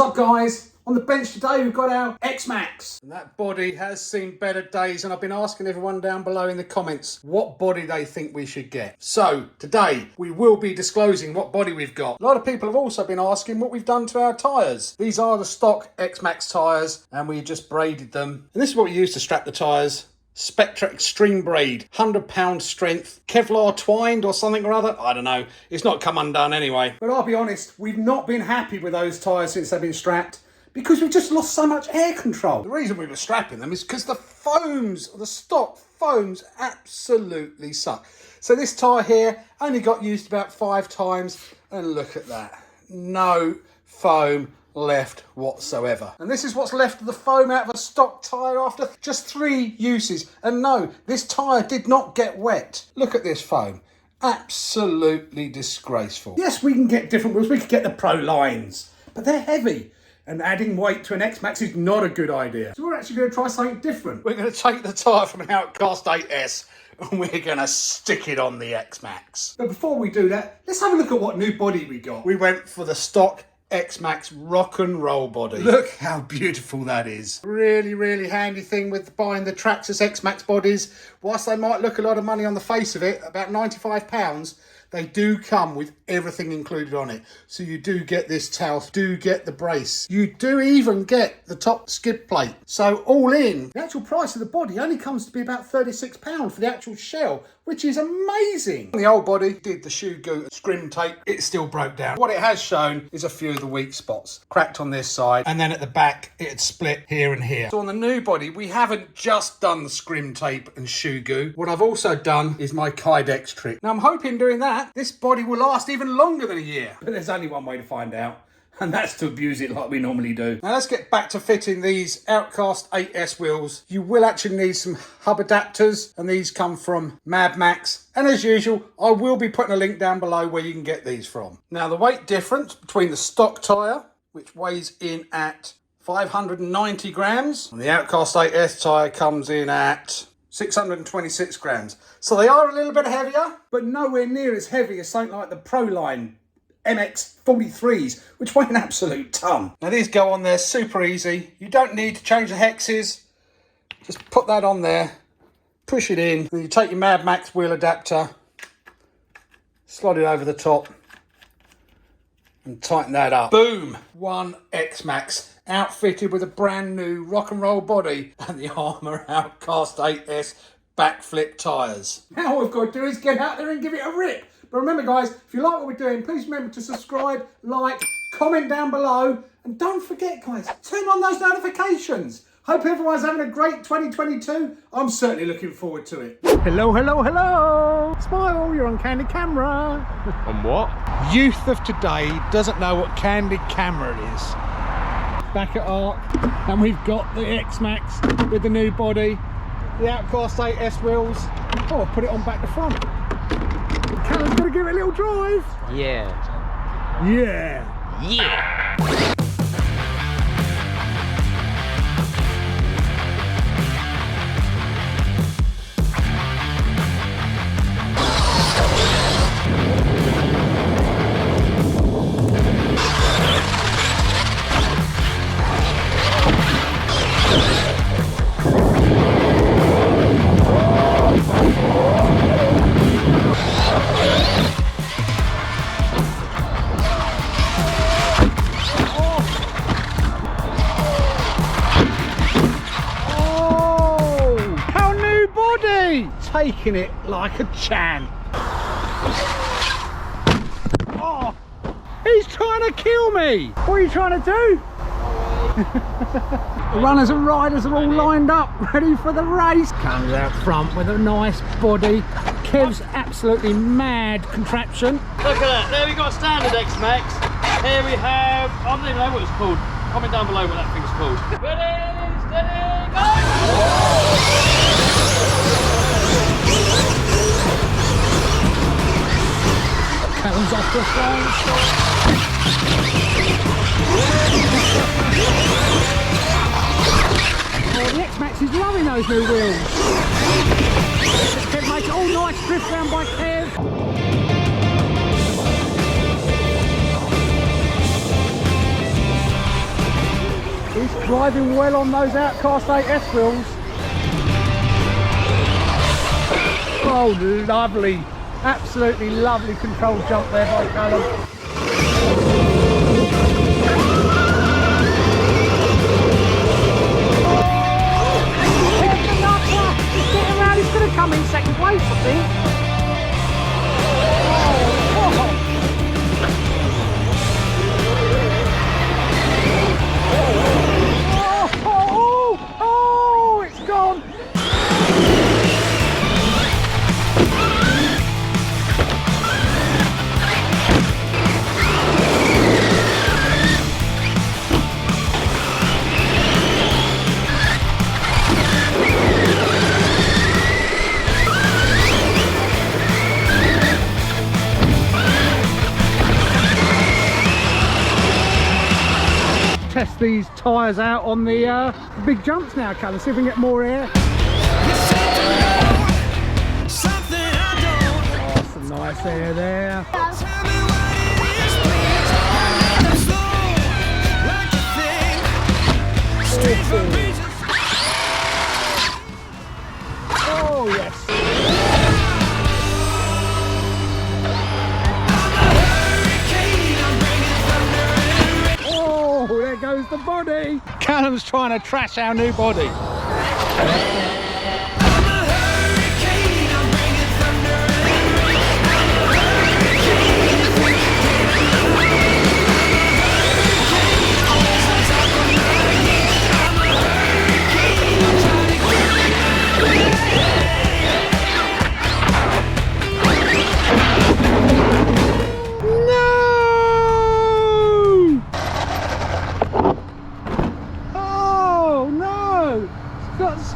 up, guys? On the bench today we've got our X-MAXX. And that body has seen better days, and I've been asking everyone down below in the comments what body they think we should get. So today we will be disclosing what body we've got. A lot of people have also been asking what we've done to our tyres. These are the stock X-MAXX tyres, and we just braided them. And this is what we use to strap the tyres. Spectra Extreme Braid, 100-pound strength, Kevlar twined or something or other. I don't know. It's not come undone anyway. But I'll be honest, we've not been happy with those tyres since they've been strapped because we've just lost so much air control. The reason we were strapping them is because the foams, the stock foams, absolutely suck. So this tyre here only got used about 5 times, and look at that. No foam left whatsoever. And this is what's left of the foam out of a stock tyre after just 3 uses. And no, this tyre did not get wet. Look at this foam. Absolutely disgraceful. Yes, we can get different wheels. We could get the Pro lines, but they're heavy. And adding weight to an X-MAXX is not a good idea. So we're actually going to try something different. We're going to take the tyre from an Outcast 8S and we're going to stick it on the X-MAXX. But before we do that, let's have a look at what new body we got. We went for the stock X-MAXX rock and roll body. Look how beautiful that is. Really, really handy thing with buying the Traxxas X-MAXX bodies. Whilst they might look a lot of money on the face of it, about £95, they do come with everything included on it. So you do get this towel, do get the brace. You do even get the top skid plate. So all in, the actual price of the body only comes to be about £36 for the actual shell, which is amazing. The old body did the shoe goo scrim tape. It still broke down. What it has shown is a few of the weak spots. Cracked on this side, and then at the back, it had split here and here. So on the new body, we haven't just done the scrim tape and shoe goo. What I've also done is my Kydex trick. Now I'm hoping doing that, this body will last even longer than a year. But there's only one way to find out, and that's to abuse it like we normally do. Now let's get back to fitting these Outcast 8S wheels. You will actually need some hub adapters, and these come from MadMax. And as usual, I will be putting a link down below where you can get these from. Now the weight difference between the stock tyre, which weighs in at 590 grams, and the Outcast 8S tyre comes in at 626 grams. So they are a little bit heavier, but nowhere near as heavy as something like the Pro line MX43s, which weigh an absolute ton. Now these go on there super easy. You don't need to change the hexes. Just put that on there, push it in, and you take your MadMax wheel adapter, slide it over the top, and tighten that up. Boom! One X-MAXX outfitted with a brand new rock and roll body and the Armour Outcast 8S backflip tyres. Now all we've got to do is get out there and give it a rip. But remember guys, if you like what we're doing, please remember to subscribe, like, comment down below, and don't forget guys, turn on those notifications. Hope everyone's having a great 2022. I'm certainly looking forward to it. Hello, hello, hello. Smile, you're on candid camera. On what? Youth of today doesn't know what candid camera is. Back at Arc, and we've got the X-MAXX with the new body, the Outcast 8S wheels. Oh, I'll put it on back to front. Callum's gonna give it a little drive. Yeah. Yeah. Yeah. Taking it like a champ. Oh, he's trying to kill me. What are you trying to do? The runners and riders are all lined up, ready for the race. Comes out front with a nice body. Kev's absolutely mad contraption. Look at that. There we got a standard X-MAXX. Here we have, I don't even know what it's called. Comment down below what that thing's called. Ready, steady, go! Callum's off the front. Oh, the X-MAXX is loving those new wheels. Kev makes it all nice drift round by Kev. Driving well on those Outcast 8S wheels. Oh, lovely. Absolutely lovely controlled jump there by Callum. He's going to come in second place, I think. Oh, it's gone. Test these tyres out on the big jumps now, Callum, see if we can get more air. Oh, some nice air there. Oh, yes. There goes the body. Callum's trying to trash our new body.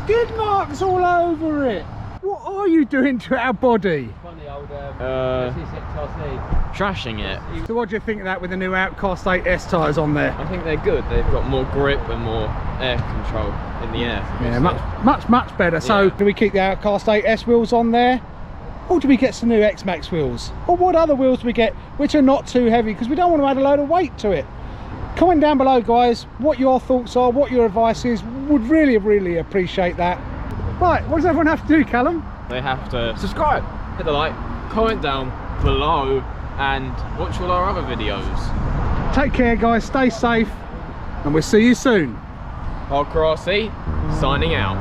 Skid marks all over it. What are you doing to our body? Funny old XRC. Trashing it. So what do you think of that with the new Outcast 8S tyres on there? I think they're good. They've got more grip and more air control in the air. Yeah, much better. So Yeah. do we keep the Outcast 8S wheels on there? Or do we get some new X-MAXX wheels? Or what other wheels do we get which are not too heavy? Because we don't want to add a load of weight to it. Comment down below, guys, what your thoughts are, what your advice is. Would really appreciate that. Right, what does everyone have to do, Callum? They have to subscribe, hit the like, comment down below, and watch all our other videos. Take care, guys, stay safe, and we'll see you soon. HardcoreRC signing out.